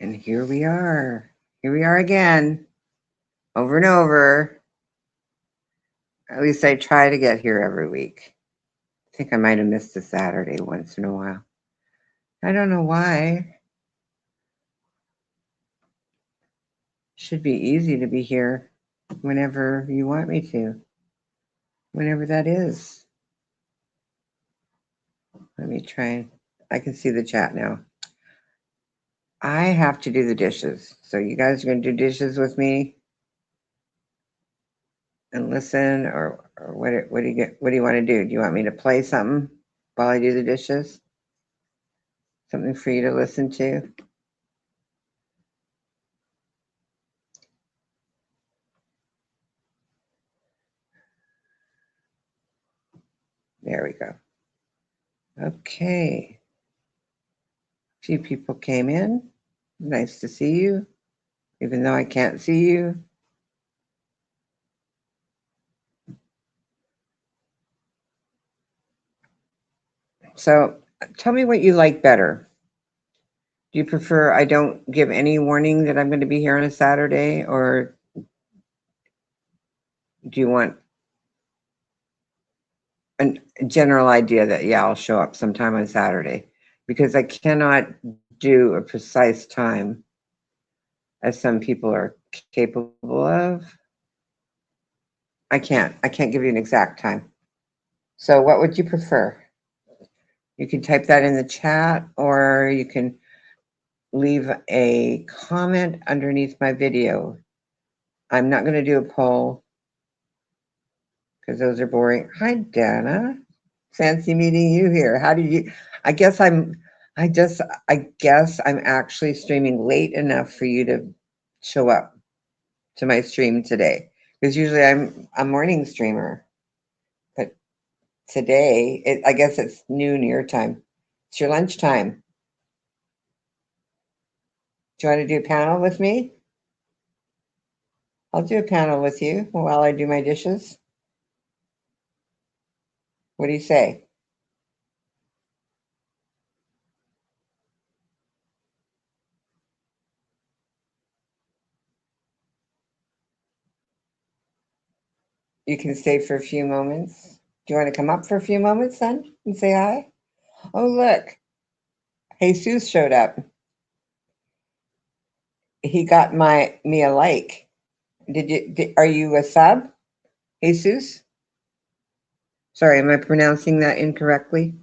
And here we are. Here we are again, over and over. At least I try to get here every week. I think I might have missed a Saturday once in a while. I don't know why. Should be easy to be here whenever you want me to, whenever that is. Let me try. I can see the chat now. I have to do the dishes. So you guys are going to do dishes with me and listen, or what do you get? What do you want to do? Do you want me to play something while I do the dishes? Something for you to listen to? There we go. Okay. A few people came in. Nice to see you, even though I can't see you. So tell me what you like better. Do you prefer I don't give any warning that I'm going to be here on a Saturday, or do you want a general idea that, yeah, I'll show up sometime on Saturday? Because I cannot do a precise time as some people are capable of. I can't give you an exact time. So what would you prefer? You can type that in the chat, or you can leave a comment underneath my video. I'm not going to do a poll because those are boring. Hi, Dana. Fancy meeting you here. How did you? I guess I'm actually streaming late enough for you to show up to my stream today. Because usually I'm a morning streamer, but today I guess it's noon your time. It's your lunchtime. Do you want to do a panel with me? I'll do a panel with you while I do my dishes. What do you say? You can stay for a few moments. Do you want to come up for a few moments then and say hi? Oh, look, Jesus showed up. He got me a like. Are you a sub, Jesus? Sorry, am I pronouncing that incorrectly?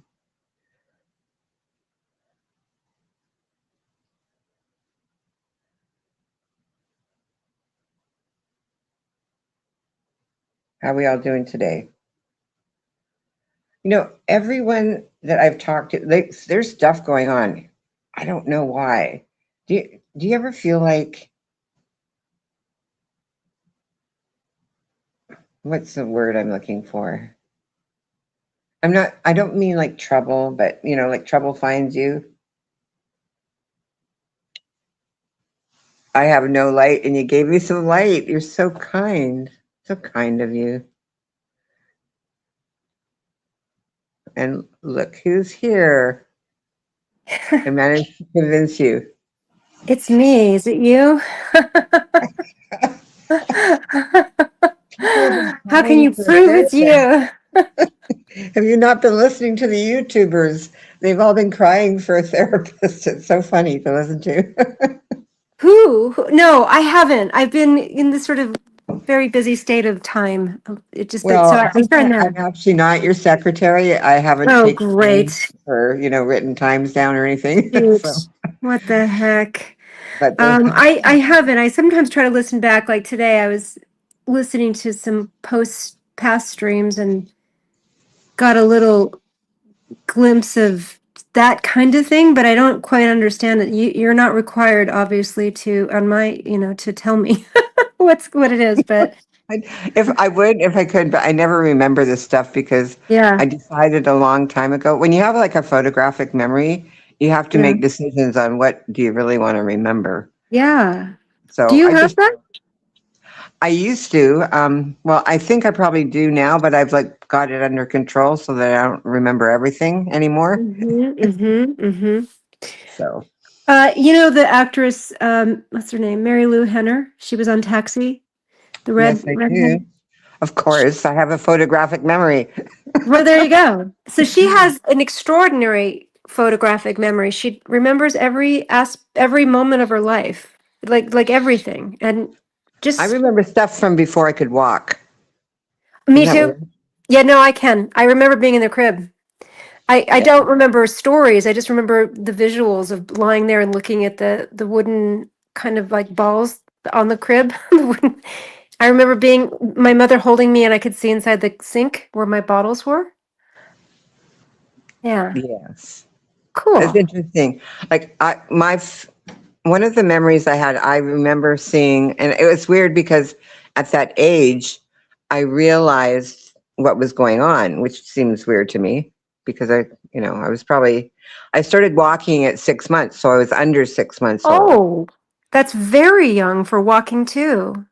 How are we all doing today? Everyone that I've talked to, there's stuff going on. I don't know why. Do you ever feel like, what's the word I'm looking for? I don't mean like trouble, but like trouble finds you. I have no light and you gave me some light. You're so kind. So kind of you. And look who's here. I managed to convince you. It's me. Is it you? How can you prove it's you? Have you not been listening to the YouTubers? They've all been crying for a therapist. It's so funny to listen to. Who? No, I haven't. I've been in this sort of very busy state of time. It just that so Well, I'm starting I'm to. actually not your secretary. I haven't Oh, taken any great! for written times down or anything. So, Shoot. What the heck? but I haven't. I sometimes try to listen back. Like today, I was listening to some past streams and got a little glimpse of that kind of thing, but I don't quite understand it. You're not required, obviously, to on my to tell me what it is, but if I could, but I never remember this stuff because yeah, I decided a long time ago. When you have like a photographic memory, you have to yeah, make decisions on what do you really want to remember. yeah. Do So you have that? I used to. Well, I think I probably do now, but I've like got it under control so that I don't remember everything anymore. Mm-hmm, mm-hmm, mm-hmm. So. The actress, what's her name? Mary Lou Henner. She was on Taxi. The Yes, I redhead. do. Of course, I have a photographic memory. Well, there you go. So she has an extraordinary photographic memory. She remembers every moment of her life, like everything. And I just remember stuff from before I could walk. Isn't me that too. weird? Yeah, no, I can. I remember being in the crib. I Yeah. don't remember stories. I just remember the visuals of lying there and looking at the wooden kind of like balls on the crib. The wooden- I remember being my mother holding me and I could see inside the sink where my bottles were. Yeah. Yes. It's Cool. interesting. Like one of the memories I had, I remember seeing, and it was weird because at that age, I realized what was going on, which seems weird to me because I started walking at 6 months, so I was under 6 months old. Oh, that's very young for walking too.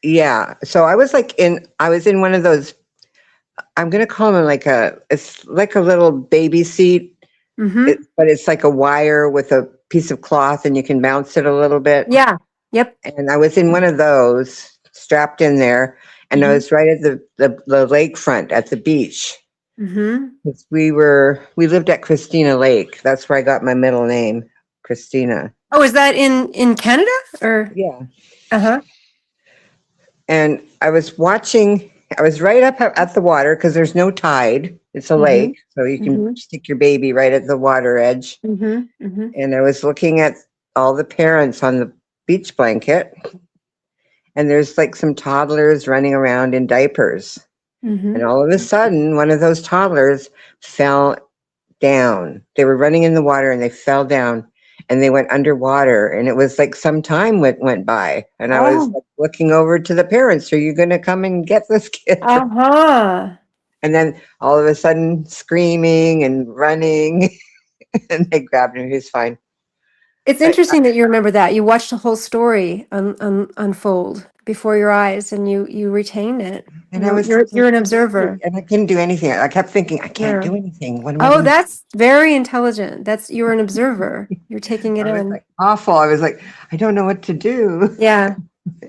Yeah. So I was in one of those, I'm going to call them it's like a little baby seat. Mm-hmm. But it's like a wire with a piece of cloth and you can bounce it a little bit. Yeah. Yep. And I was in one of those strapped in there, and I Mm-hmm. was right at the lakefront at the beach. Mm-hmm. 'Cause we lived at Christina Lake. That's where I got my middle name, Christina. Oh, is that in Canada or? Yeah. Uh-huh. And I was right up at the water because there's no tide. It's a Mm-hmm. lake, so you can Mm-hmm. stick your baby right at the water edge. Mm-hmm. Mm-hmm. And I was looking at all the parents on the beach blanket, and there's like some toddlers running around in diapers. Mm-hmm. And all of a sudden, one of those toddlers fell down. They were running in the water and they fell down and they went underwater. And it was like some time went by. And I was Oh. like looking over to the parents, are you going to come and get this kid? Uh-huh. And then all of a sudden, screaming and running, and they grabbed him. He was fine. It's But interesting that you remember that. You watched the whole story unfold before your eyes and you retained it. and I was You're an so scared, observer. and I couldn't do anything. I kept thinking, I can't Yeah. do anything. What am I Oh, going to that's very intelligent. You're an observer. You're taking it I was in. like awful. I was like, I don't know what to do. Yeah,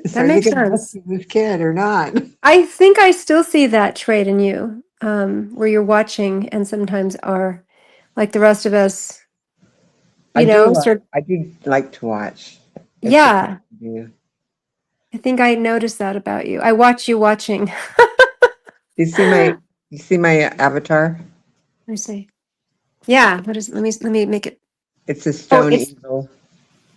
So that are they makes going to sense. rescue this kid or not? I think I still see that trait in you, where you're watching and sometimes are like the rest of us, sort of, I do like to watch. It's a thing yeah, to do. I think I noticed that about you. I watch you watching. You see my, Let you see my avatar? me see. Yeah, let me make it. It's a Oh, stone it's eagle.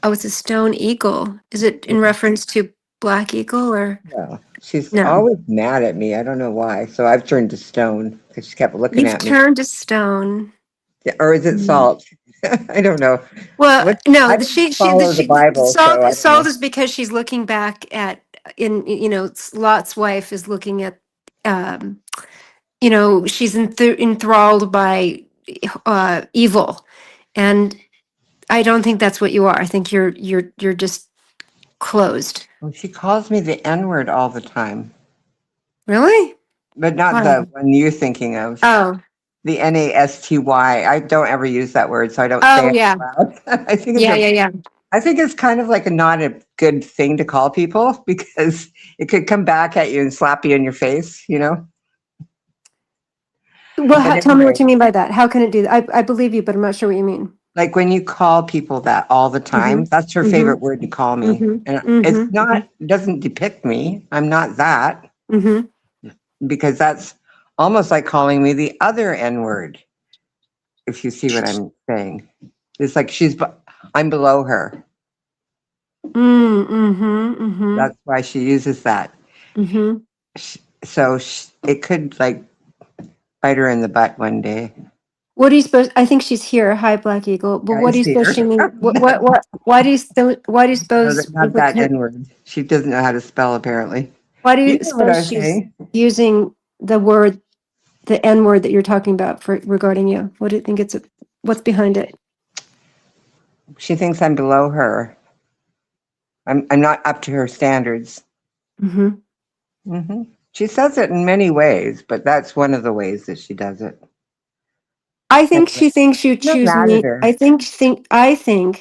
it's a stone eagle. Is it in reference to Black Eagle or Well, she's no? always mad at me. I don't know why. So I've turned to stone because she kept looking You've at me. turned to stone. Or is it Mm. salt? I don't know. Well, What I no, don't follow the Bible, so I don't Salt know. is because she's looking back at Lot's wife is looking at um she's enthralled by evil, and I don't think that's what you are. I think you're just closed. Well, she calls me the N word all the time, Really? but not Why? the one you're thinking of. Oh, The nasty. I don't ever use that word, so I don't say oh it yeah, out loud. yeah, yeah, yeah. I think it's kind of like not a good thing to call people because it could come back at you and slap you in your face, you know? Well, But tell me what anyway, you mean by that. How can it do that? I believe you, but I'm not sure what you mean. like when you call people that all the Mm-hmm. time, that's her Mm-hmm. favorite word to call me. Mm-hmm. And it's Mm-hmm. not, it doesn't depict me. I'm not that Mm-hmm. because that's almost like calling me the other N word, if you see what I'm saying. It's like I'm below her. Mm-hmm. Mm-hmm. That's why she uses that. Mm-hmm. It could like bite her in the butt one day. What do you suppose? I think she's here. Hi, Black Eagle. But Yeah, I what do you see suppose her. she means? Why do you No, suppose not that N word. She doesn't know how to spell, apparently. why do You you know what I suppose was she's saying? using the N word that you're talking about for regarding you? What do you think what's behind it? She thinks I'm below her. I'm not up to her standards. Mm-hmm. She says it in many ways, but that's one of the ways that she does it. I think Anyway, she thinks you I'm not choose mad at me. her. I think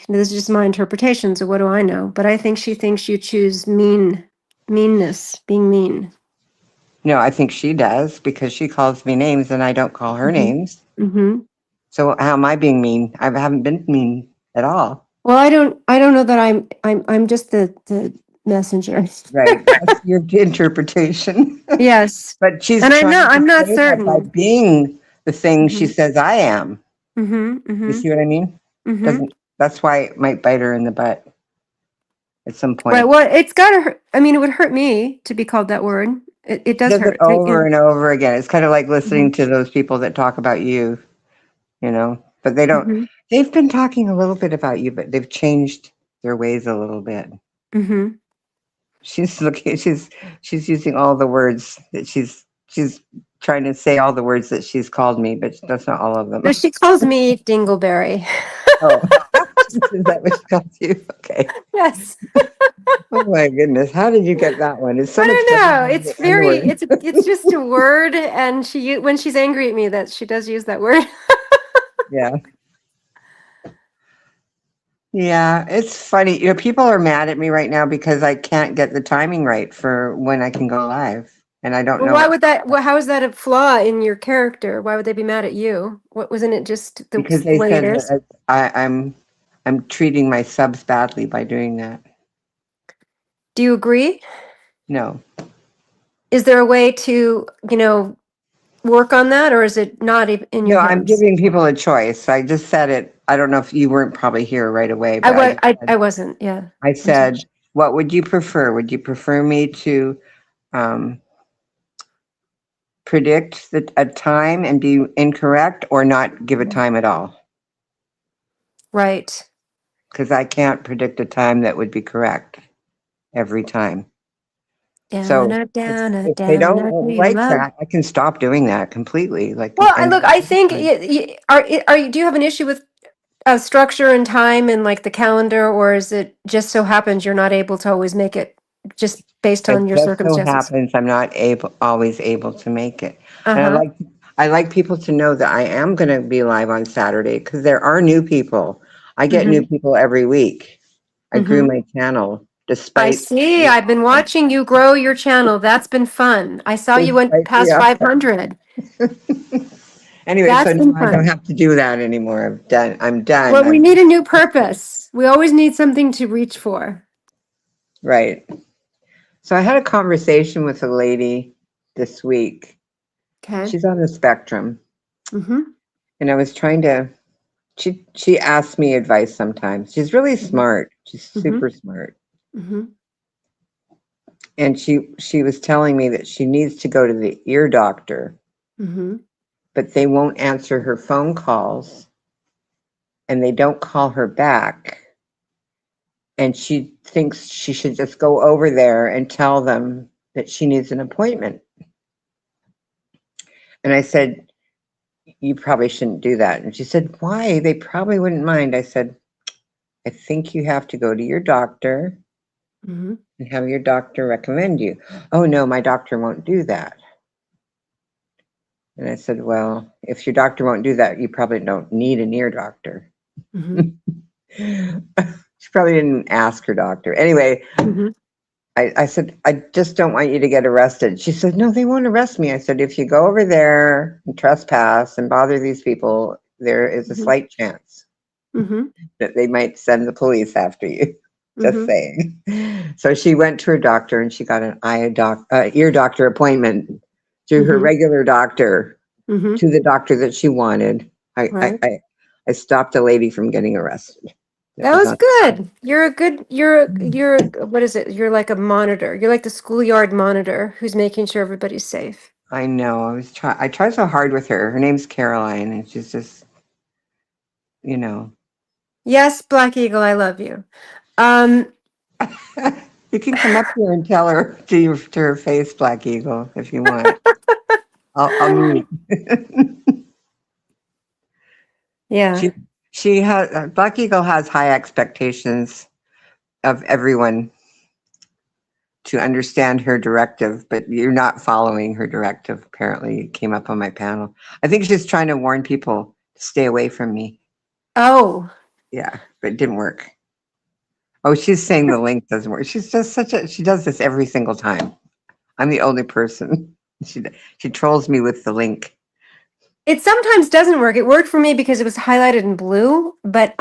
this is just my interpretation, so what do I know? But I think she thinks you choose meanness, being mean. No, I think she does because she calls me names and I don't call her Mm-hmm. names. Mm-hmm. So how am I being mean? I haven't been mean at all. Well, I don't know that I'm just the messenger. Right. That's your interpretation. Yes. But she's And trying to I'm not say that by certain. being the thing she Mm-hmm. says I am. Mm-hmm. You Mm-hmm. see what I mean? Mm-hmm. Doesn't That's why it might bite her in the butt at some Right. point. Well, it's gotta hurt. I mean, it would hurt me to be called that word. It She does does it hurt. over and over again. It's kind of like Mm-hmm. listening to those people that talk about you, but they don't. Mm-hmm. They've been talking a little bit about you, but they've changed their ways a little bit. Mm-hmm. She's looking. She's using all the words that she's trying to say all the words that she's called me, but that's not all of No, them. she calls me Dingleberry. Oh, is that what she calls you? Okay. Yes. Oh my goodness, how did you get that one? It's so I much don't better know. than It's the N very, word. it's just a word, and when she's angry at me, that she does use that word. Yeah. Yeah, it's funny. People are mad at me right now because I can't get the timing right for when I can go live. And I don't Well, know why would that? Well, how is that a flaw in your character? Why would they be mad at you? What wasn't it just because the they way it said is? that I'm treating my subs badly by doing that. Do you agree? No. Is there a way to, work on that, or is it not in your No, I'm hands? giving people a choice. I just said it. I don't know if you weren't probably here right away, but I wasn't. Yeah. I I'm sorry. said, what would you prefer? Would you prefer me to um, predict a time and be incorrect or not give a time at all? Right. Because I can't predict a time that would be correct every time. Down, So down, if they down, don't real like love. that, I can stop doing that completely. Well, I And look. I think are you? Do you have an issue with structure and time and like the calendar, or is it just so happens you're not able to always make it just based on it your just so circumstances? happens I'm not always able to make it. And Uh-huh. I like people to know that I am going to be live on Saturday because there are new people. I get new Mm-hmm. people every week. I grew Mm-hmm. my channel I despite see. the I've been odds. watching you grow your channel. That's been fun. I saw you went Despite the past odds. 500. Anyway, so That's no, been I don't fun. have to do that anymore. I'm done. Well, we need a new purpose. We always need something to reach for. Right. So I had a conversation with a lady this week. Okay. She's on the spectrum, Mm-hmm. and I was trying to. She asks me advice sometimes. She's really smart. She's Mm-hmm. super smart, Mm-hmm. and she was telling me that she needs to go to the ear doctor, Mm-hmm. but they won't answer her phone calls, and they don't call her back. And she thinks she should just go over there and tell them that she needs an appointment. And I said, you probably shouldn't do that. And she said, why? They probably wouldn't mind. I said, I think you have to go to your doctor Mm-hmm. and have your doctor recommend you. Oh, no, my doctor won't do that. And I said, well, if your doctor won't do that, you probably don't need an ear doctor. Mm-hmm. She probably didn't ask her doctor. Anyway, Mm-hmm. I said, I just don't want you to get arrested. She said, no, they won't arrest me. I said, if you go over there and trespass and bother these people, there is a slight chance Mm-hmm. that they might send the police after you. Just Mm-hmm. saying. So she went to her doctor and she got an ear doctor appointment to her Mm-hmm. regular doctor, Mm-hmm. to the doctor that she wanted. Right. I stopped a lady from getting arrested. That That was was on. good. What is it? You're like a monitor. You're like the schoolyard monitor who's making sure everybody's safe. I know. I tried so hard with her. Her name's Caroline, and she's just, you know. Yes, Black Eagle, I love you. Um, You can come up here and tell her to her face, Black Eagle, if you want. I'll mute. yeah. She she has Black Eagle has high expectations of everyone to understand her directive, but you're not following her directive. Apparently, it came up on my panel. I think she's trying to warn people stay away from me. Oh, Yeah, but it didn't work. Oh, she's saying the link doesn't work. She's just she does this every single time. I'm the only person. She trolls me with the link. it sometimes doesn't work. It worked for me because it was highlighted in blue, but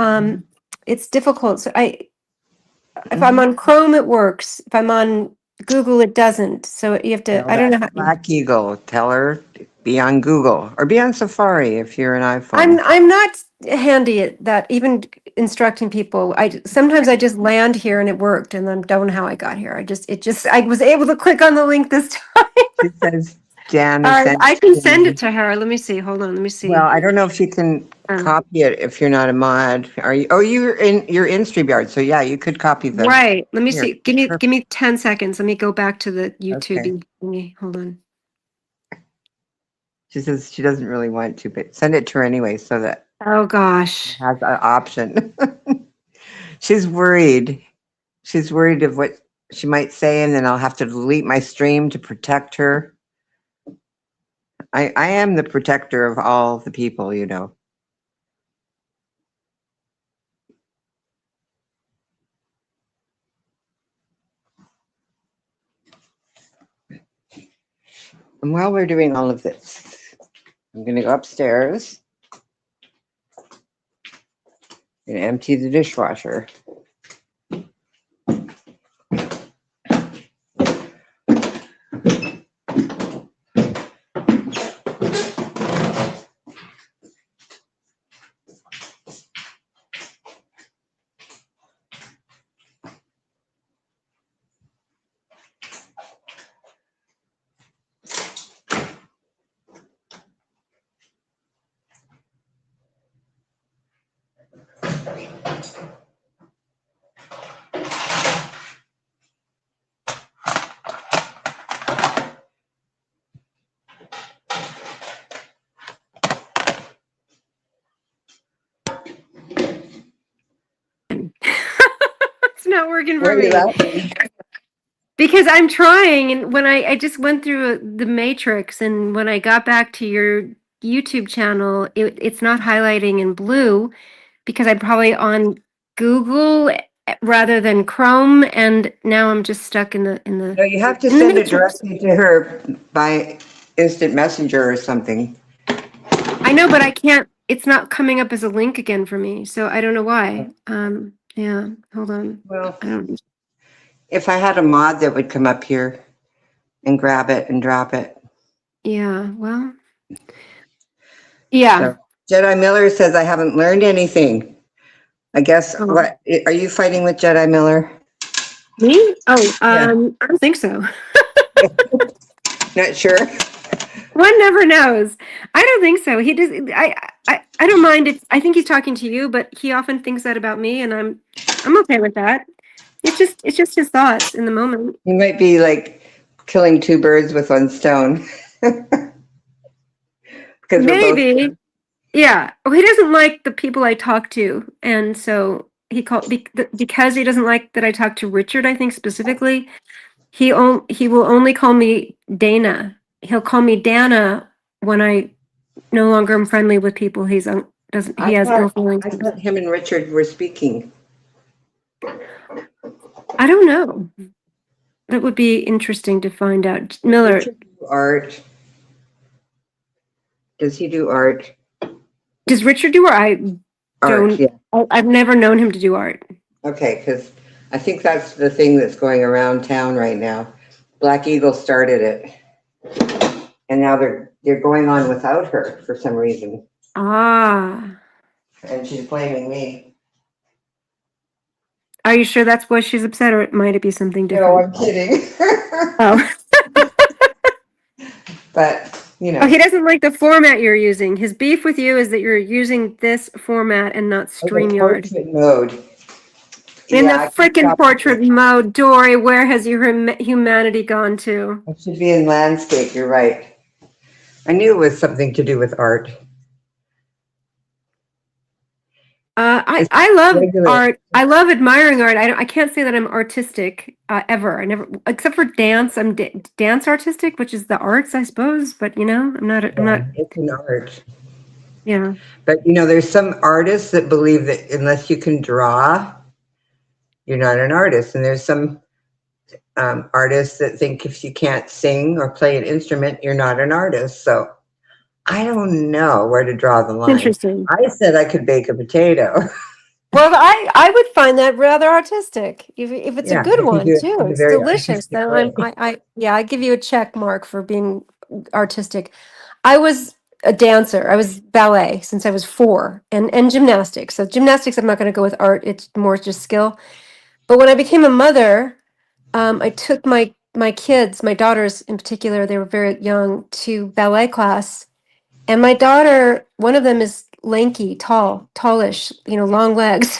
it's difficult. So if I'm on Chrome, it works. If I'm on Google, it doesn't. So you have to, Tell I don't know that how. Black Eagle. Tell her be on Google or be on Safari if you're an iPhone. I'm not handy at that, even instructing people. Sometimes I just land here and it worked, and then don't know how I got here. I was able to click on the link this time. She says Jan All has right, sent I it can to send it me. to her. Let me see. Hold on. Let me Well, see. I don't know if you can copy it if you're not a mod. Are you? Oh, you're in StreamYard, so yeah, you could copy them. Right. Let me Here, see. Give me 10 seconds. Let me go back to the okay. YouTube thingy. Hold on. She says she doesn't really want to, but send it to her anyway so that Oh gosh. it has an option. She's worried. She's worried of what she might say, and then I'll have to delete my stream to protect her. I am the protector of all the people, you know. And while we're doing all of this, I'm going to go upstairs and empty the dishwasher. It's not working Where for are you me. laughing? Because I'm trying, and when I just went through the matrix, and when I got back to your YouTube channel, it's not highlighting in blue because I'm probably on Google rather than Chrome, and now I'm just stuck No, you have to in the send it matrix. directly to her by instant messenger or something. I know, but I can't. It's not coming up as a link again for me, so I don't know why. Yeah, hold on. Well, I don't. if I had a mod that would come up here and grab it and drop it. Yeah, well, yeah. So Jedi Miller says I haven't learned anything. I guess Oh, what are you fighting with Jedi Miller? me? Oh, Yeah. I don't think so. Not sure. One never knows. I don't think so. He does. I don't mind if I think he's talking to you, but he often thinks that about me, and I'm okay with that. It's just his thoughts in the moment. You might be like killing two birds with one stone. Because we're both. Maybe, yeah. Well, he doesn't like the people I talk to, and so because he doesn't like that I talk to Richard. I think specifically, he will only call me Dana. He'll call me Dana when I no longer am friendly with people. He has ill feelings. I thought him and Richard were speaking. I don't know. That would be interesting to find out. Miller, Richard do art. Does he do art? does Richard do or I Art, don't? yeah. I've never known him to do art. Okay, because I think that's the thing that's going around town right now. Black Eagle started it, and now they're going on without her for some reason, Ah, and she's blaming me. are you sure that's why she's upset, or might it be something No, different? I'm kidding. Oh, But you oh, know, he doesn't like the format you're using. His beef with you is that you're using this format and not oh, the StreamYard. portrait mode. In the Yeah, I can frickin' stop portrait it. mode, Dory, where has your humanity gone to? It should be in landscape. You're right. I knew it was something to do with art. It's I love regular. art. I love admiring art. I can't say that I'm artistic ever. I never, except for dance. I'm dance artistic, which is the arts, I suppose. But you know, I'm not. I'm Yeah, not. it's an art. Yeah. But there's some artists that believe that unless you can draw, you're not an artist. And there's some artists that think if you can't sing or play an instrument, you're not an artist. So I don't know where to draw the line. Interesting. I said I could bake a potato. Well, I would find that rather artistic. If it's a Yeah, good if you one do it too, in a it's very delicious. artistic Then way. yeah, I give you a check mark for being artistic. I was a dancer. I was ballet since I was 4, and gymnastics. So gymnastics, I'm not going to go with art. It's more just skill. But when I became a mother, I took my kids, my daughters in particular, they were very young, to ballet class. And my daughter, one of them is lanky, tall, tallish, long legs.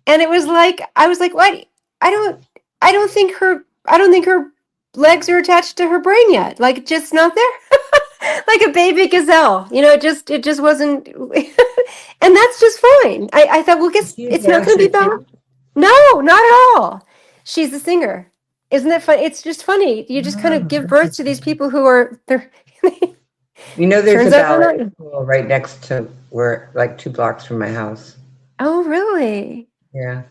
And it was like, I was like, what? I don't, I don't think her legs are attached to her brain yet. Like, just not there. Like a baby gazelle, it just wasn't. And that's just fine. I thought, well, Is guess she a it's not going to dancer be bad. too? No, not at all. She's a singer. Isn't that fun? It's just funny. You just kind of Oh, give birth to these interesting. people who are, they're, There's a turns out they're ballet not. school right next to where, like 2 blocks from my house. Oh, really? Yeah.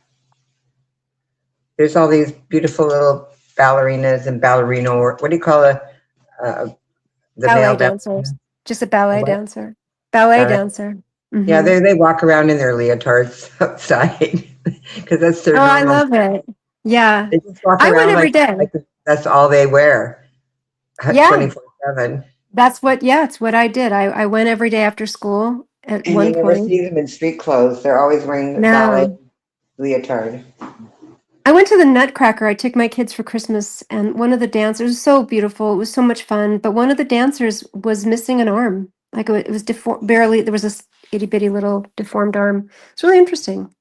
There's all these beautiful little ballerinas and ballerino, or what do you call uh, the Ballet male dancers. ballerina? Just a A ballet what? dancer. Ballet Ballet. dancer. Yeah, Mm-hmm. they walk around in their leotards outside because that's their Oh, I normal. love it. Yeah. They just walk I went around every day. like that's all they wear, Yeah. 24/7. Yeah, it's what I did. I went every day after school at And you one never point. see them in street clothes. They're always wearing ballet No. leotard. I went to the Nutcracker. I took my kids for Christmas, and one of the dancers, it was so beautiful. It was so much fun. But one of the dancers was missing an arm. Like it was barely, there was this itty bitty little deformed arm. It's really interesting.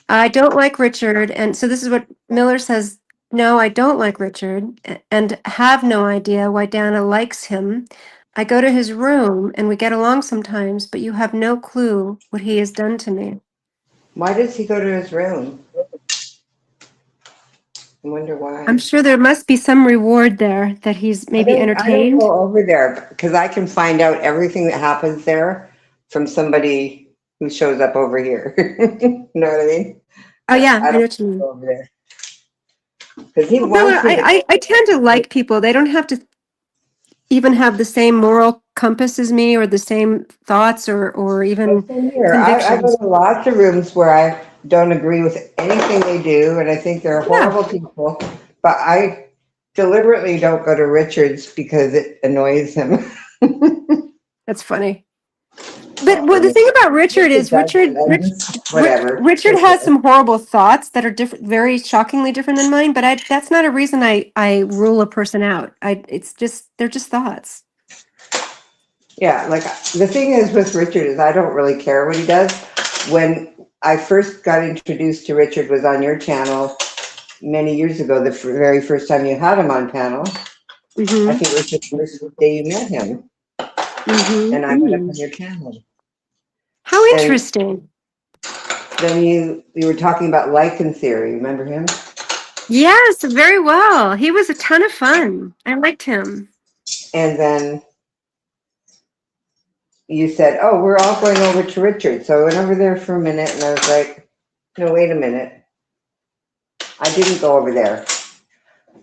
I don't like Richard. And so this is what Miller says. No, I don't like Richard and have no idea why Dana likes him. I go to his room and we get along sometimes, but you have no clue what he has done to me. Why does he go to his room? I wonder I'm why. sure there must be some reward there that he's maybe I don't entertained. go over there because I can find out everything that happens there from somebody who shows up over here. You know what I mean? Oh, yeah, I I know don't what you mean. go over there because he Well, Miller, wants me to go. I tend to like people. They don't have to even have the same moral compass as me or the same thoughts or But even same here. I go convictions. to lots of rooms where I don't agree with anything they do, and I think they're Yeah, horrible people. But I deliberately don't go to Richard's because it annoys him. that's funny. But Well, well, I the mean, thing about Richard Richard is doesn't. I just whatever. Richard has some horrible thoughts that are different, very shockingly different than mine. But that's not a reason I rule a person out. It's just they're just thoughts. Yeah, like the thing is with Richard is I don't really care what he does. When I first got introduced to Richard was on your channel many years ago, the very first time you had him on panel. I Mm-hmm. think it was the first day you met him, Mm-hmm. and I went up Mm. on your channel. How And interesting. then you were talking about lichen theory, remember him? Yes, very well. He was a ton of fun. I liked him. And then you said, "Oh, we're all going over to Richard." So I went over there for a minute and I was like, "No, wait a minute. I didn't go over there.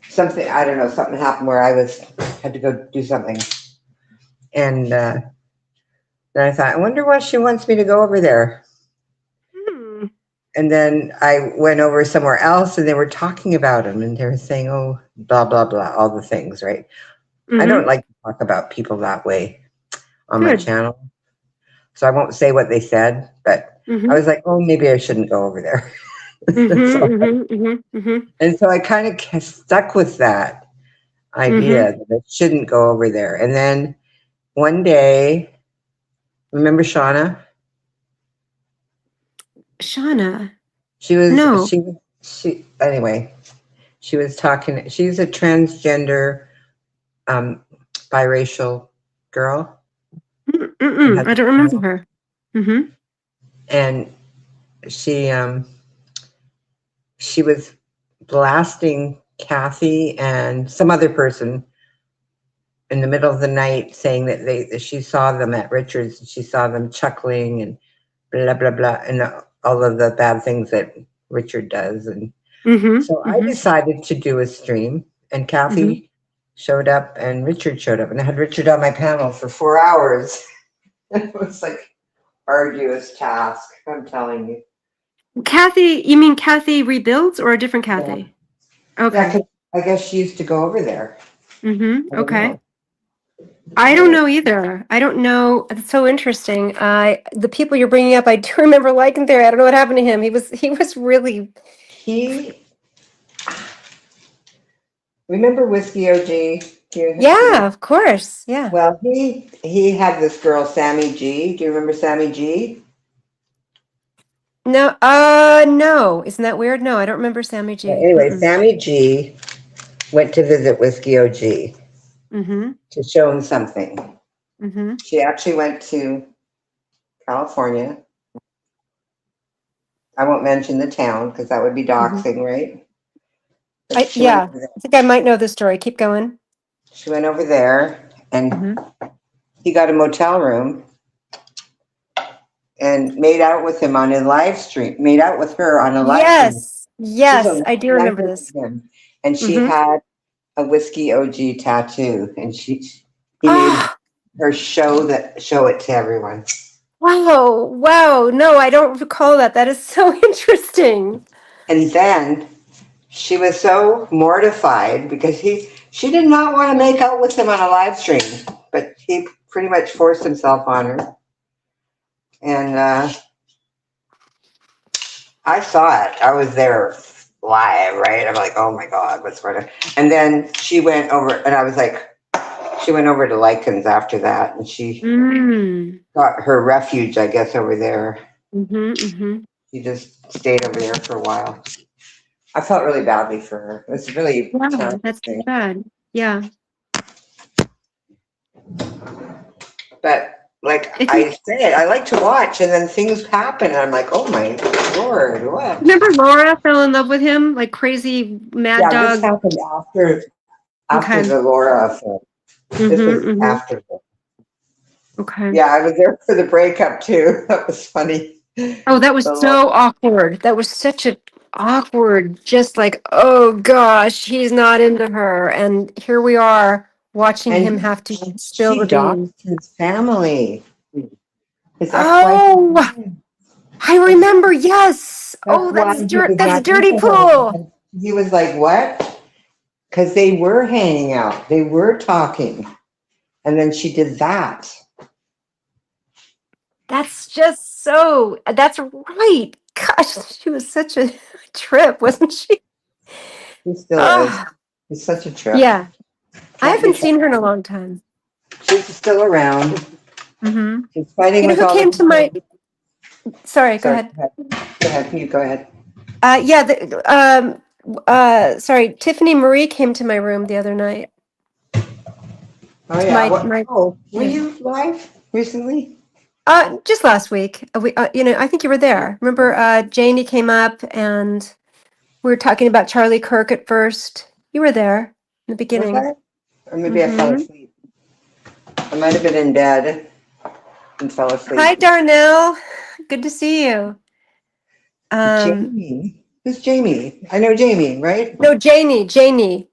Something, I don't know, something happened where had to go do something." And then I thought, I wonder why she wants me to go over there. Hmm. And then I went over somewhere else and they were talking about him and they were saying, oh, blah, blah, blah, all the things, right? I don't Mm-hmm. like to talk about people that way on my Good. channel. So I won't say what they said, but I Mm-hmm. was like, oh, maybe I shouldn't go over there. Mm-hmm. so, Mm-hmm. Mm-hmm. Mm-hmm. and so I kind of stuck with that Mm-hmm. idea that I shouldn't go over there. And then one day, remember Shauna? Shauna. She was, No. anyway, she was talking, she's a transgender, um, biracial girl and Mm-mm. has I a don't remember channel. her. Mm-hmm. And she, she was blasting Kathy and some other person in the middle of the night saying that she saw them at Richard's and she saw them chuckling and blah, blah, blah, and all of the bad things that Richard does. And so I decided to do a stream, and Kathy showed up and Richard showed up, and I had Richard on my panel for 4 hours. It was like arduous task, I'm telling you. Kathy, you mean Kathy Rebuilds or a different Kathy? Yeah. Okay. Yeah, 'cause I guess she used to go over there. Okay. I don't know either. I don't know. It's so interesting. The people you're bringing up, I do remember liking there. I don't know what happened to him. He was really. Remember Whiskey OG? Yeah, of course. Yeah. Well, he had this girl, Sammy G. Do you remember Sammy G? No. No. Isn't that weird? No, I don't remember Sammy G. Anyway, Sammy G went to visit Whiskey OG to show him something. She actually went to California. I won't mention the town because that would be doxing, right? I think I might know the story. Keep going. She went over there and he got a motel room and made out with him on a live stream, made out with her on a live stream. Yes, I do remember this. And she had a Whiskey OG tattoo, and he made her show it to everyone. Wow. No, I don't recall that. That is so interesting. And then she was so mortified because she did not want to make out with him on a live stream, but he pretty much forced himself on her. And I saw it. I was there live, right? I'm like, oh my God, what's going on? And then she went over, and I was like, she went over to Lycans after that, and she got her refuge, I guess, over there. She just stayed over there for a while. I felt really badly for her. It was really that's too bad. Yeah. But like I said, I like to watch, and then things happen, and I'm like, oh my Lord, what? Remember Laura fell in love with him like crazy mad dog? Yeah, this happened after the Laura affair. This was after that. Okay. Yeah, I was there for the breakup too. That was funny. Oh, that was so awkward. That was such a awkward, just like, oh gosh, he's not into her. And here we are watching him have to spill the beans. His family. His ex-wife. I remember, yes. That's dirty pool. He was like, what? Because they were hanging out. They were talking. And then she did that. That's right. Gosh, she was such a trip, wasn't she? She still is. It's such a trip. Yeah. I haven't seen her in a long time. She's still around. She's fighting with who came to my... Sorry, go ahead. Go ahead. You go ahead. Sorry, Tiffany Marie came to my room the other night. Oh, yeah. Were you live recently? Just last week. I think you were there. Remember, Janie came up and we were talking about Charlie Kirk at first. You were there in the beginning. Was I? Or maybe I fell asleep. I might have been in bed and fell asleep. Hi, Darnell. Good to see you. Jamie. Who's Jamie? I know Jamie, right? No, Janie. Jane.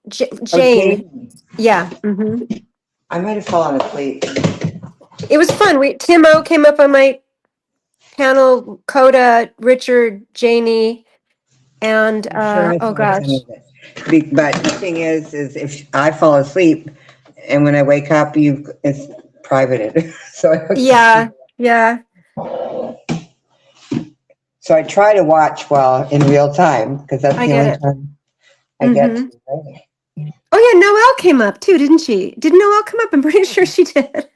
Yeah. I might have fallen asleep. It was fun. Timo came up on my panel, Coda, Richard, Janie, and oh gosh. But the thing is if I fall asleep and when I wake up, it's privated. So yeah. So I try to watch in real time because that's the only time I get to. Right? Oh yeah, Noelle came up too, didn't she? Did Noelle come up? I'm pretty sure she did.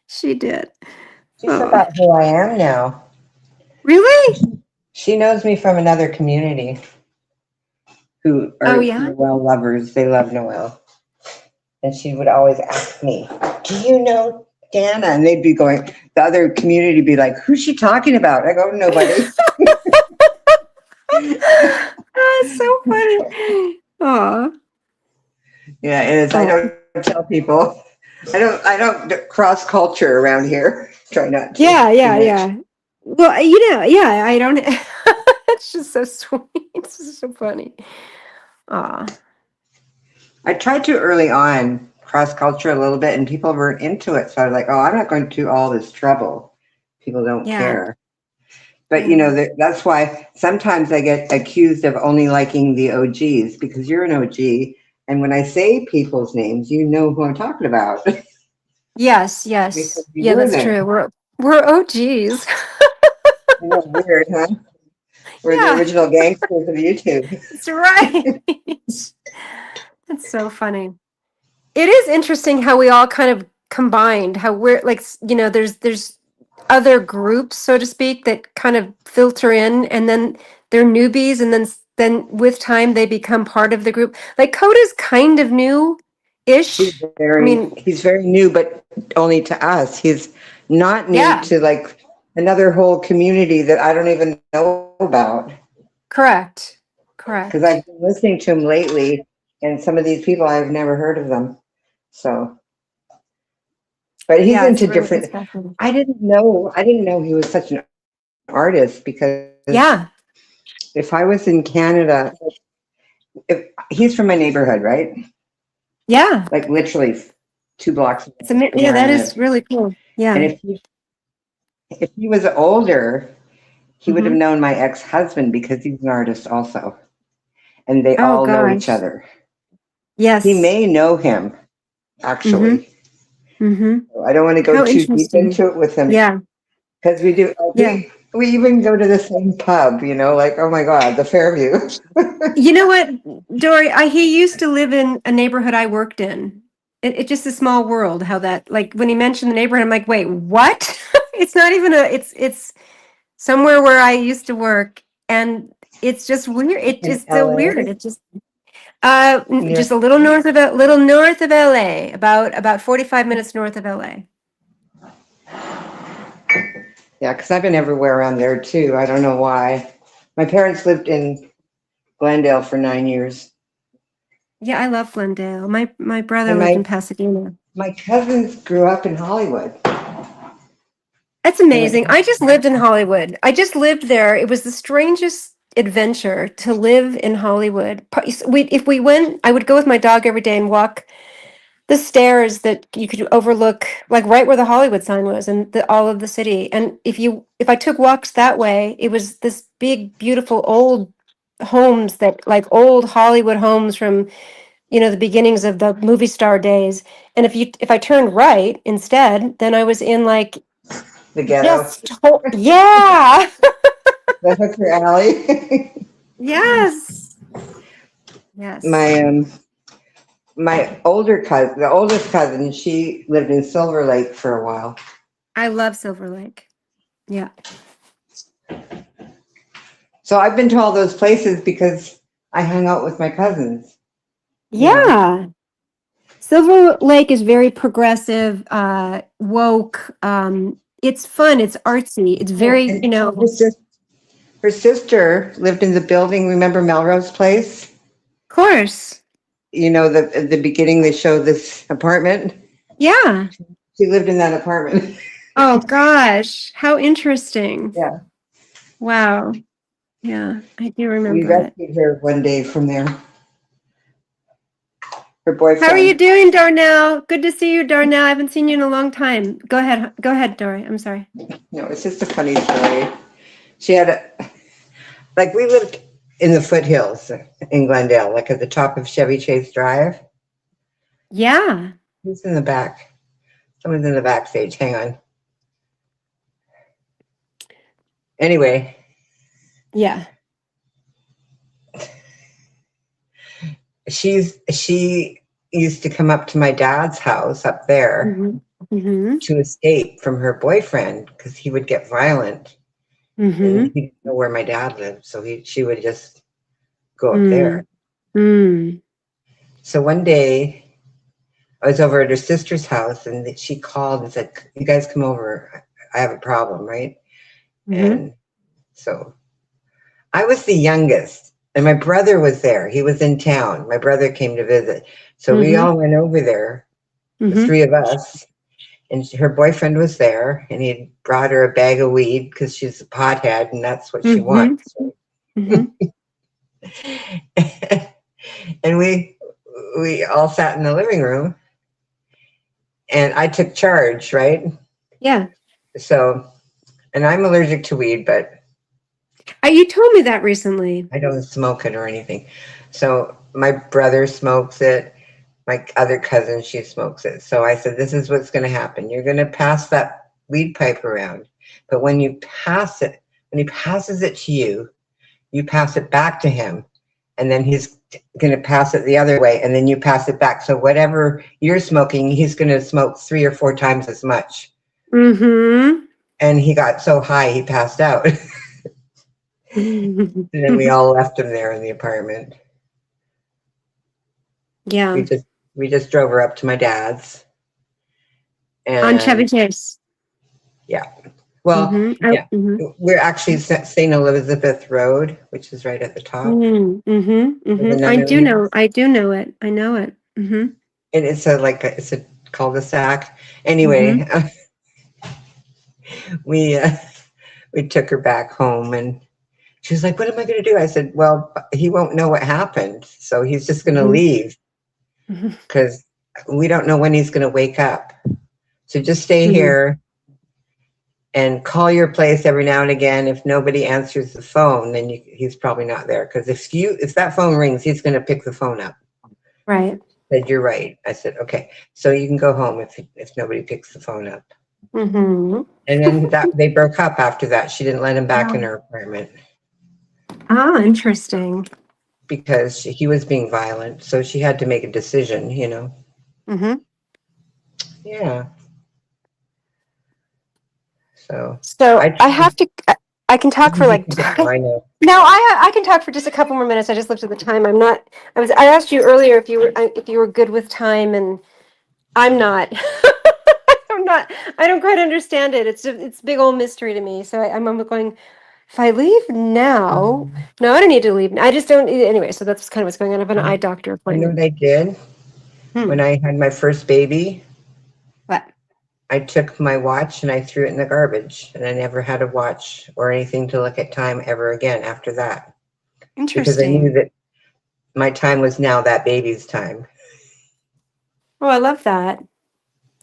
She did. She's about who I am now. Really? She knows me from another community who are Noelle lovers. They love Noelle. And she would always ask me, do you know Dana? And they'd be going, the other community would be like, who's she talking about? I go, nobody. That's so funny. Aw. Yeah, it is. I don't tell people. I don't cross culture around here. Try not to Yeah, too yeah, much. yeah. Well, yeah, I don't. It's just so sweet. It's just so funny. Aw, I tried to early on cross culture a little bit, and people weren't into it. So I was like, oh, I'm not going to all this trouble. People don't yeah, care. But yeah. that's why sometimes I get accused of only liking the OGs because you're an OG, and when I say people's names, you know who I'm talking about Yes, because yes. you Yeah, were that's there. true. We're OGs. I know, weird, huh? We're the Yeah, original gangsters of YouTube. that's right. That's so funny. It is interesting how we all kind of combined, how we're like, there's other groups, so to speak, that kind of filter in, and then they're newbies, and then with time they become part of the group. Like Coda's kind of He's new-ish. I very mean, he's very new, but only to us. He's not new yeah, to like another whole community that I don't even know about correct, because I've correct. been listening to him lately, and some of these people I've never heard of them. So, but he's Yeah, into it's different. fascinating. I didn't know he was such an artist because Yeah, if I was in Canada, if he's from my neighborhood, right? yeah. Like literally 2 blocks away from Yeah, where I that live. is really cool. And Yeah. if he was older, he would have Hmm. known my ex-husband because he's an artist also, and they Oh all know each gosh. other. He Yes. may know him Mm-hmm. actually. Mm-hmm. I don't want to go How too deep interesting. into it with him Yeah. because we do. Yeah. We even go to the same pub. Like oh my god, the Fairview. You know what, Dory? He used to live in a neighborhood I worked in. It's just a small world. How that, like, when he mentioned the neighborhood, I'm like, wait, what? It's not even a. It's somewhere where I used to work, and it's just weird. It In just so LA weird. It just near. just a little north of LA, about 45 minutes north of LA. Yeah, because I've been everywhere around there too. I don't know why. My parents lived in Glendale for 9 years, Yeah, I love Glendale. My brother and lived in my Pasadena. my cousins grew up in Hollywood. That's They went. amazing. I just lived in Hollywood. I just lived there. It was the strangest adventure to live in Hollywood. If we went, I would go with my dog every day and walk the stairs that you could overlook, like right where the Hollywood sign was, and all of the city. And if I took walks that way, it was this big, beautiful old homes, that like old Hollywood homes from the beginnings of the movie star days. And if I turned right instead, then I was in like The ghetto, just yeah. the hooker alley. Yes. Yes. my my older cousin, the oldest cousin, she lived in Silver Lake for a while. I love Silver Lake. Yeah. So I've been to all those places because I hung out with my cousins. You know, Yeah. Silver Lake is very progressive, woke. It's fun. It's artsy. It's oh, very, and her sister lived in the building. Remember Melrose Place? of course. The beginning they show this apartment. Yeah. She lived in that apartment. Oh gosh. How interesting. Yeah, Wow. Yeah, I do we remember it. rescued her one day from there. Her How are you boyfriend. doing, Darnell? Good to see you, Darnell. I haven't seen you in a long time. Go ahead. Go ahead, Dory. I'm sorry. No, it's just a funny story. She had like we lived in the foothills in Glendale, like at the top of Chevy Chase Drive. Yeah. Who's in the back? Someone's in the backstage. Hang on. Anyway, Yeah. she used to come up to my dad's house up there Mm-hmm. Mm-hmm. to escape from her boyfriend because he would get violent and Mm-hmm. he didn't know where my dad lived, so she would just go up Mm. there. Mm. So one day I was over at her sister's house and she called and said, "You guys come over. I have a problem, right?" Mm-hmm. And so I was the youngest, and my brother was there. He was in town. My brother came to visit. So we Mm-hmm. all went over there. the Mm-hmm. three of us, and her boyfriend was there, and he brought her a bag of weed because she's a pothead, and that's what she Mm-hmm. wants. Mm-hmm. And we all sat in the living room, and I took charge, right? Yeah. So, and I'm allergic to weed, but You told me that recently. I don't smoke it or anything. So my brother smokes it. My other cousin, she smokes it. So I said, this is what's going to happen. You're going to pass that weed pipe around. But when you pass it, when he passes it to you, you pass it back to him. And then he's going to pass it the other way. And then you pass it back. So whatever you're smoking, he's going to smoke 3 or 4 times as much. Mm-hmm. And he got so high, he passed out. And then we all left him there in the apartment. Yeah. We just drove her up to my dad's. On Chevy And Chase. yeah. Well, Mm-hmm. yeah. Mm-hmm. We're actually St. Elizabeth Road, which is right at the top. Mm-hmm. Where the Mm-hmm. nunnery is. I do know it. I know it. Mm-hmm. And it's a cul-de-sac. Mm-hmm. Anyway, we we took her back home, and she was like, "What am I going to do?" I said, "Well, he won't know what happened, so he's just going to Mm-hmm. leave Mm-hmm. because we don't know when he's going to wake up. So just stay Mm-hmm. here and call your place every now and again. If nobody answers the phone, then he's probably not there. Because if that phone rings, he's going to pick the phone up." Right. I said, "You're right." I said, "Okay, so you can go home if nobody picks the phone up." Mm-hmm. And then they broke up after that. She didn't let him back in her apartment Ah, interesting. because he was being violent. So she had to make a decision, you know. Mm-hmm. Yeah. So So I I have to. I can talk for like. I know. No, I can talk for just a couple more minutes. I just looked at the time. I'm not. I asked you earlier if you were good with time, and I'm not. I'm not. I don't quite understand it. It's a big old mystery to me. So I'm going. If I leave now, no, I don't need to leave. I just don't. Anyway, so that's kind of what's going on. I have an eye doctor You know appointment. what I did Hmm. when I had my first baby? What? I took my watch and I threw it in the garbage, and I never had a watch or anything to look at time ever again after that because I knew Interesting. that my time was now that baby's time. Oh, I love that.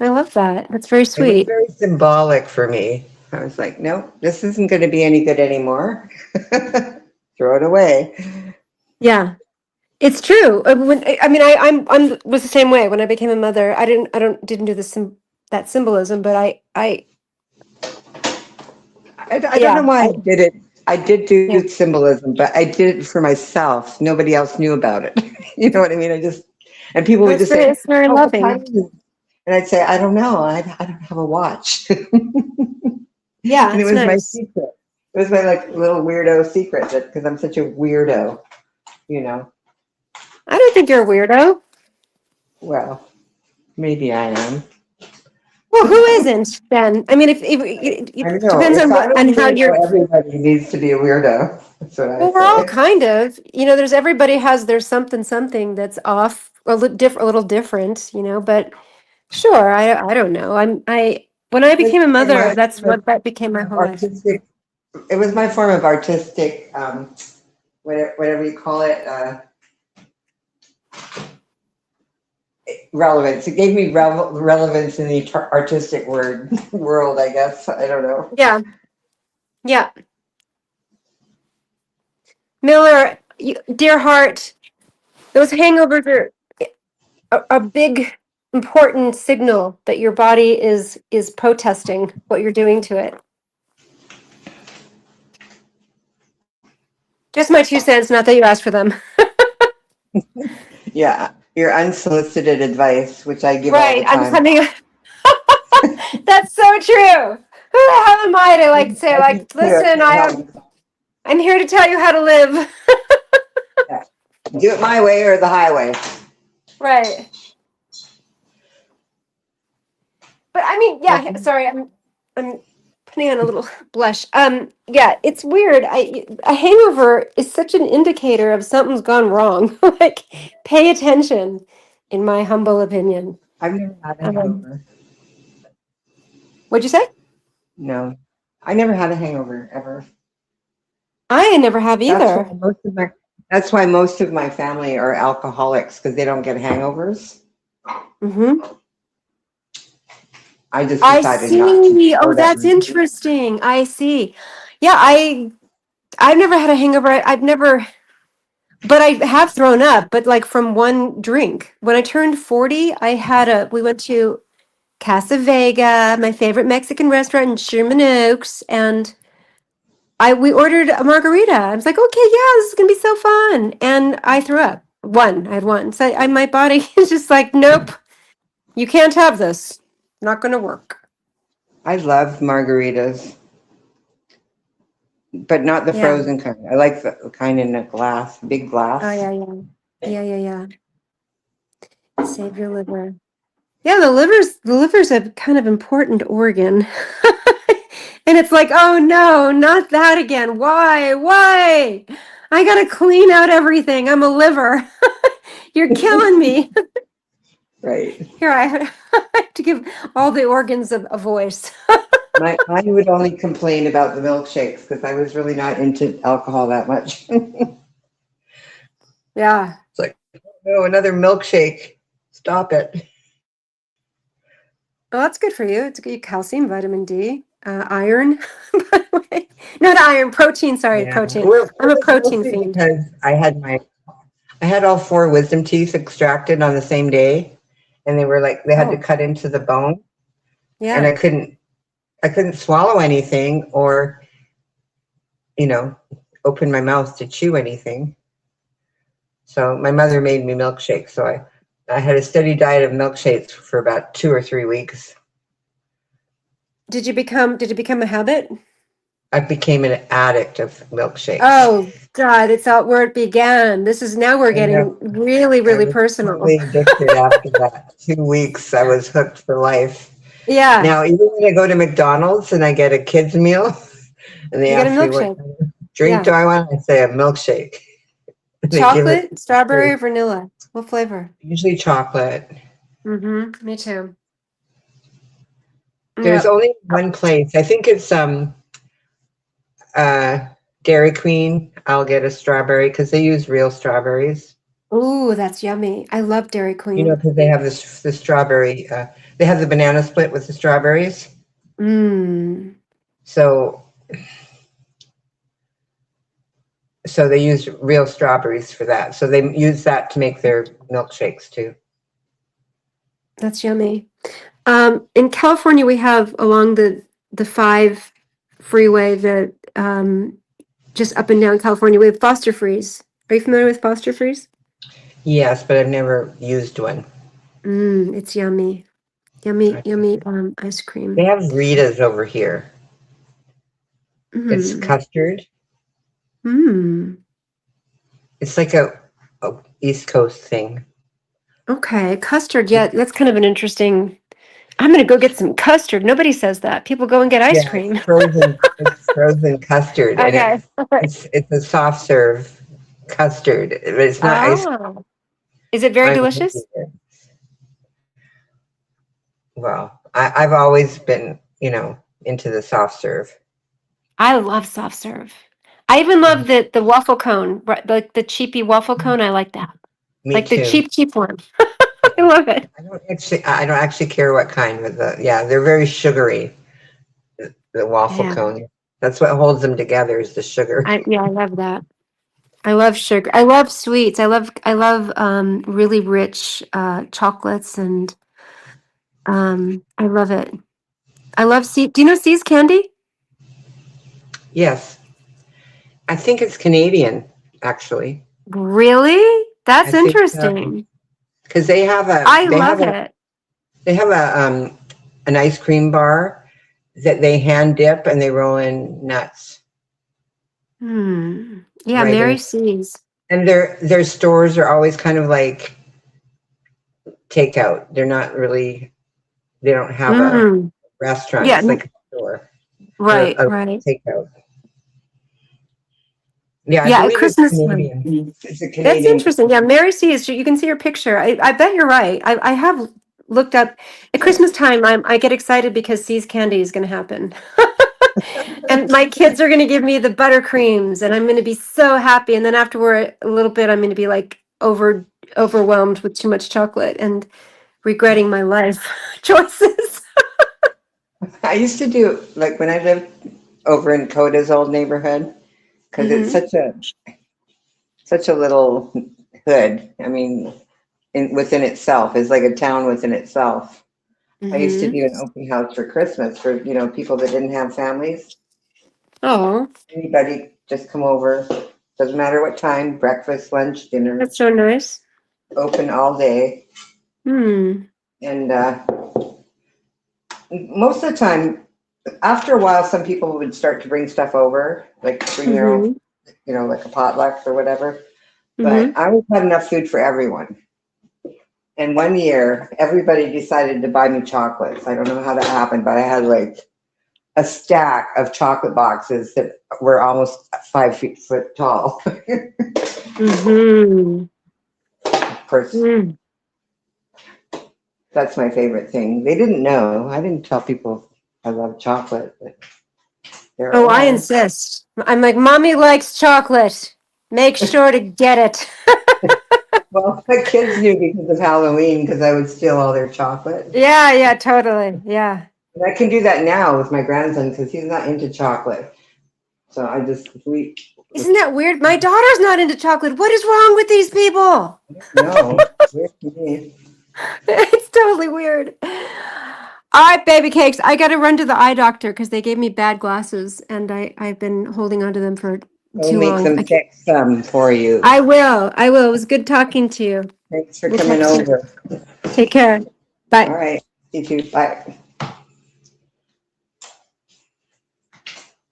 I love that. That's very It was sweet. very symbolic for me. I was like, nope, this isn't going to be any good anymore. Throw it away. Yeah. It's true. I mean, I'm was the same way when I became a mother. I didn't do that symbolism, but I don't know yeah, why I did it. I did yeah. do symbolism, but I did it for myself. Nobody else knew about it. You know what I mean? And people would just say, It's very "Oh, what time loving. is it?" And I'd say, "I don't know. I don't have a watch." Yeah, And it it's was my nice. secret. It was my like little weirdo secret because I'm such a weirdo, you know. I don't think you're a weirdo. Well, maybe I am. Well, who isn't then? I mean, if I it don't know. depends If on I what don't and be how you're. weirdo, everybody needs to be a weirdo. That's what I Well, we're all say. kind of. There's everybody has there's something that's off a little different. But sure, I don't know. I when I became a mother, My that's form what that became my of whole life. artistic. It was my form of artistic, whatever you call it, relevance. It gave me relevance in the artistic world. I guess I don't know. Yeah, yeah. Miller, dear heart, those hangovers are a big important signal that your body is protesting what you're doing to it. Just my 2 cents, not that you asked for them. Yeah, your unsolicited advice, which I give all Right, the I'm time. coming. That's so true. Who the hell am I to say I do too. I listen, can't help myself. I'm here to tell you how to live. Yeah. Do it my way or the highway. Right. But I mean, Well, yeah, sorry, I'm putting on a little blush. Yeah, it's weird. A hangover is such an indicator of something's gone wrong. Like, pay attention, in my humble opinion. I've never had a Um, hangover. what'd you say? No, I never had a hangover ever. I never have That's why either. most of my that's why most of my family are alcoholics because they don't get hangovers. Mm-hmm. I just I decided not to see. Oh, go that that's route. interesting. I see. Yeah, I've never had a hangover. I've never, but I have thrown up, but like from one drink. When I turned 40, we went to Casa Vega, my favorite Mexican restaurant in Sherman Oaks, and we ordered a margarita. I was like, okay, yeah, this is gonna be so fun. And I threw up. I had one. So my body is just like, nope, you can't have this. Not gonna work. I love margaritas, but not the Yeah. frozen kind. I like the kind in a glass, big Oh glass. yeah, yeah. Yeah, yeah, yeah. Save your liver. Yeah, the liver's a kind of important organ. And it's like, oh no, not that again. Why? Why? I gotta clean out everything. I'm a liver. You're killing me. Right. Here, I have to give all the organs a voice. Mine would only complain about the milkshakes because I was really not into alcohol that much. It's Yeah. like, oh, another milkshake. Stop it. Well, that's good for you. It's good calcium, vitamin D, iron, by the way. Not iron, protein. Sorry, Yeah. protein. Well, I'm it a was protein mostly fiend. because I had all four wisdom teeth extracted on the same day, and they were like they had to Oh, cut into the bone, and yeah. I couldn't swallow anything or you know open my mouth to chew anything. So my mother made me milkshakes. So I had a steady diet of milkshakes for about 2 or 3 weeks. Did it become a habit? I became an addict of milkshakes. Oh God, it's out where it began. Now we're I know. getting really, I really was personal. totally addicted after that. 2 weeks, I was hooked for life. Yeah, Now, even when I go to McDonald's and I get a kids meal, and they you get a ask me what milkshake. kind of drink Yeah. do I want, I say a milkshake. And they give it Chocolate, strawberry, free. or vanilla? What flavor? Usually chocolate. Mm-hmm. Me too. There's Yeah. only one place. I think it's uh, Dairy Queen. I'll get a strawberry because they use real strawberries. Ooh, that's yummy. I love Dairy You know, Queen. because they have the strawberry. They have the banana split with the strawberries. Mmm. So so they use real strawberries for that. So they use that to make their milkshakes too. That's yummy. In California, we have along the five freeway, just up and down California, we have Foster Freeze. Are you familiar with Foster Freeze? Yes, but I've never used one. It's yummy. Yummy, I think yummy ice they cream. have Ritas over here. It's Mm. custard. Mm. It's like a East Coast thing. Okay, custard. Yeah, that's kind of an interesting. I'm gonna go get some custard. Nobody says that. People go and get ice Yeah, it's cream. frozen. It's frozen custard, and Okay. it's a soft serve custard, but it's not ice Oh, is it very cream. delicious? Well, I've always been, into the soft serve. I love soft serve. I even love the waffle cone, like the cheapy waffle cone. I like that. Me Like the too. cheap one. I love it. I don't actually care what kind, but yeah, they're very sugary. The waffle Yeah. cone. That's what holds them together is the sugar. I love that. I love sugar. I love sweets. I love really rich chocolates and I love it. I love do you know See's candy? Yes, I think it's Canadian, actually. Really? I That's think interesting. because I love it. they have an ice cream bar that they hand dip and they roll in nuts Yeah, right Mary in. C's. And their stores are always kind of like takeout. They're not really. They don't have a Mm. restaurant. Yeah, It's like a store, right, a right. takeout. Yeah, I Yeah, at believe it's Christmas time. Canadian. It's a That's Canadian. interesting. Yeah, Mary C is, you can see her picture. I bet you're right. I have looked up at Christmas time. I get excited because See's Candy is going to happen. And my kids are going to give me the buttercreams and I'm going to be so happy. And then afterward, a little bit, I'm going to be like overwhelmed with too much chocolate and regretting my life choices. I used to do, like when I lived over in Coda's old neighborhood, because it's Hmm. such a little hood. I mean, within itself is like a town within itself. I used to Hmm. do an open house for Christmas for, people that didn't have families. Oh, Anybody just come over, doesn't matter what time, breakfast, lunch, dinner, that's so nice. open all day. Hmm. And most of the time, after a while, some people would start to bring stuff over, like bring their own, Hmm. like a potluck or whatever. But Hmm. I always had enough food for everyone. And one year, everybody decided to buy me chocolates. I don't know how that happened, but I had like a stack of chocolate boxes that were almost 5 feet tall. Hmm. Of course, Mm. that's my favorite thing. They didn't know. I didn't tell people I love chocolate, but there it Oh, I was. insist. I'm like, Mommy likes chocolate. Make sure to get it. Well, my kids knew because of Halloween because I would steal all their chocolate. Yeah, yeah, totally. Yeah. And I can do that now with my grandson because he's not into chocolate. So I just, we, Isn't that weird? My daughter's not into chocolate. What is wrong with these people? no, weird to me. It's totally weird. All right, baby cakes. I got to run to the eye doctor because they gave me bad glasses and I've been holding on to them for I'll too make long. them fix some for you. I will. I will. It was good talking to you. Thanks for We'll coming talk soon. over. Take care. All Bye. right. You too. Bye.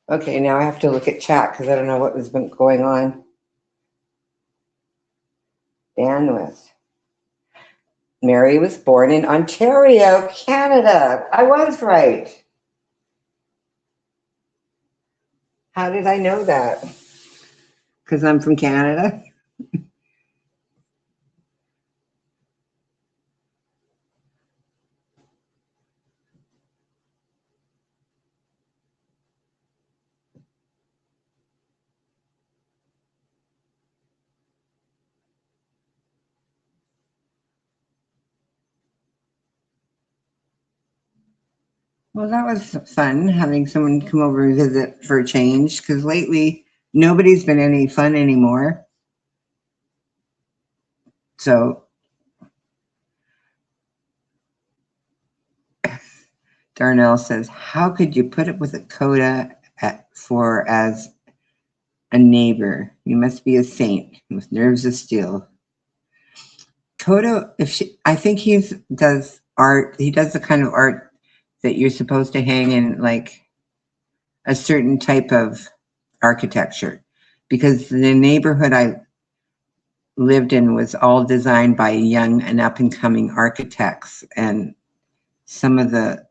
Okay, now I have to look at chat because I don't know what has been going on. Bandwidth. Mary was born in Ontario, Canada. I was right. How did I know that? Because I'm from Canada. Well, that was fun having someone come over and visit for a change because lately nobody's been any fun anymore. So Darnell says, how could you put up with a coda for as a neighbor? You must be a saint with nerves of steel. Coda, I think does art. He does the kind of art that you're supposed to hang in like a certain type of architecture, because the neighborhood I lived in was all designed by young and up and coming architects, and some of the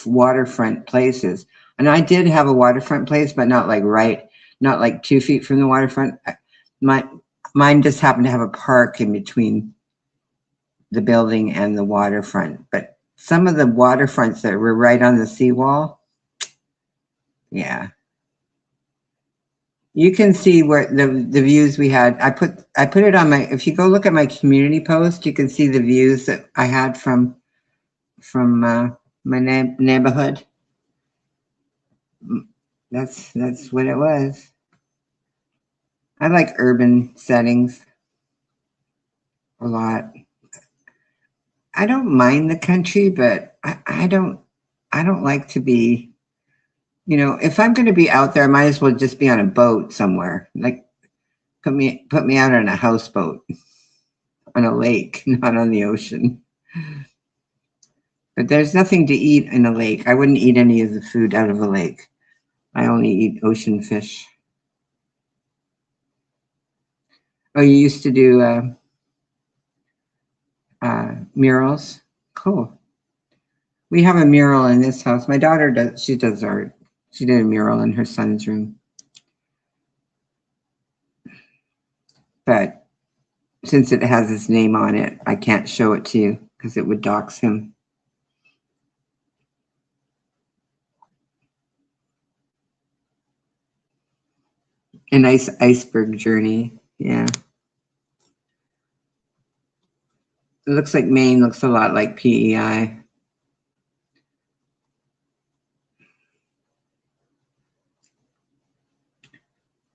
waterfront places. And I did have a waterfront place, but not like 2 feet from the waterfront. My Mine just happened to have a park in between the building and the waterfront. But some of the waterfronts that were right on the seawall, yeah, you can see where the views we had. I put it on my. If you go look at my community post, you can see the views that I had from my neighborhood. That's what it was. I like urban settings a lot. I don't mind the country, but I don't like to be. If I'm going to be out there, I might as well just be on a boat somewhere. Like put me out on a houseboat on a lake, not on the ocean. But there's nothing to eat in a lake. I wouldn't eat any of the food out of a lake. I only eat ocean fish. Oh, you used to do murals? Cool. We have a mural in this house. My daughter does. She does art. She did a mural in her son's room. But since it has his name on it, I can't show it to you because it would dox him. A nice iceberg journey. Yeah. It looks like Maine looks a lot like PEI.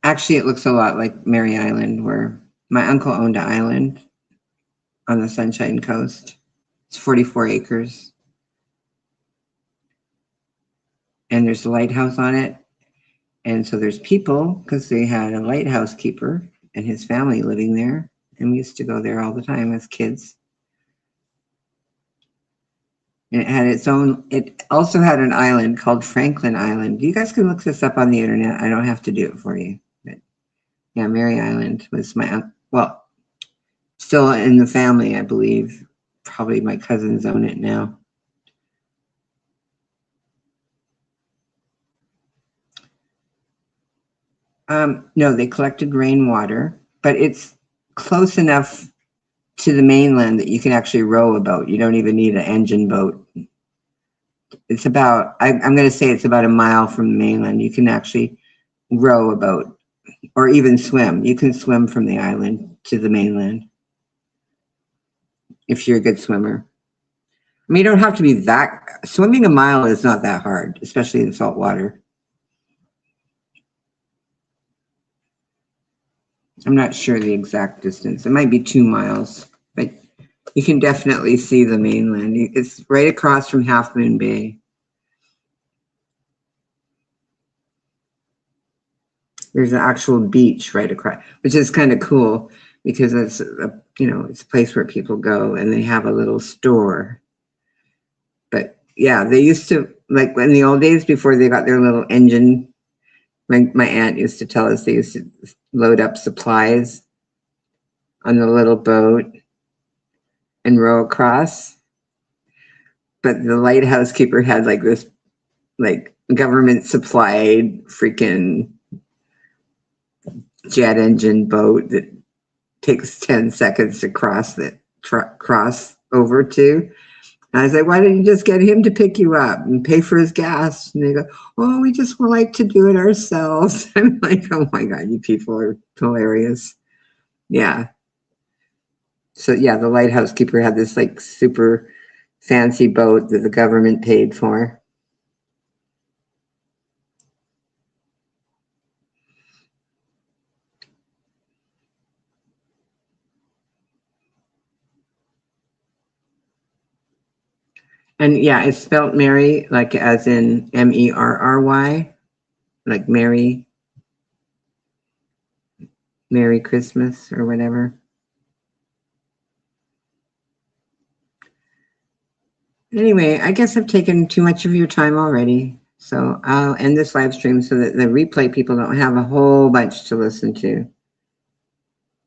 Actually, it looks a lot like Mary Island, where my uncle owned an island on the Sunshine Coast. It's 44 acres. And there's a lighthouse on it. And so there's people, because they had a lighthouse keeper and his family living there. And we used to go there all the time as kids. And it had its own, it also had an island called Franklin Island. You guys can look this up on the internet. I don't have to do it for you. But yeah, Mary Island was my, well, still in the family, I believe. Probably my cousins own it now. No, they collected rainwater, but it's close enough to the mainland that you can actually row a boat. You don't even need an engine boat. It's about, I'm going to say it's about a mile from the mainland. You can actually row a boat or even swim. You can swim from the island to the mainland if you're a good swimmer. I mean, you don't have to be that, swimming a mile is not that hard, especially in salt water. I'm not sure the exact distance. It might be 2 miles, but you can definitely see the mainland. It's right across from Half Moon Bay. There's an actual beach right across, which is kind of cool because it's a, you know, it's a place where people go and they have a little store. But yeah, they used to, like in the old days before they got their little engine, my aunt used to tell us they used to load up supplies on the little boat and row across. But the lighthouse keeper had like this like government supplied freaking jet engine boat that takes 10 seconds to cross over to. And I was like, why don't you just get him to pick you up and pay for his gas? And they go, oh, we just like to do it ourselves. I'm like, oh my God, you people are hilarious. Yeah. So yeah, the lighthouse keeper had this like super fancy boat that the government paid for. And yeah, it's spelled Mary, like as in Merry, like Merry Christmas or whatever. Anyway, I guess I've taken too much of your time already. So I'll end this live stream so that the replay people don't have a whole bunch to listen to.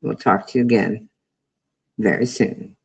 We'll talk to you again very soon.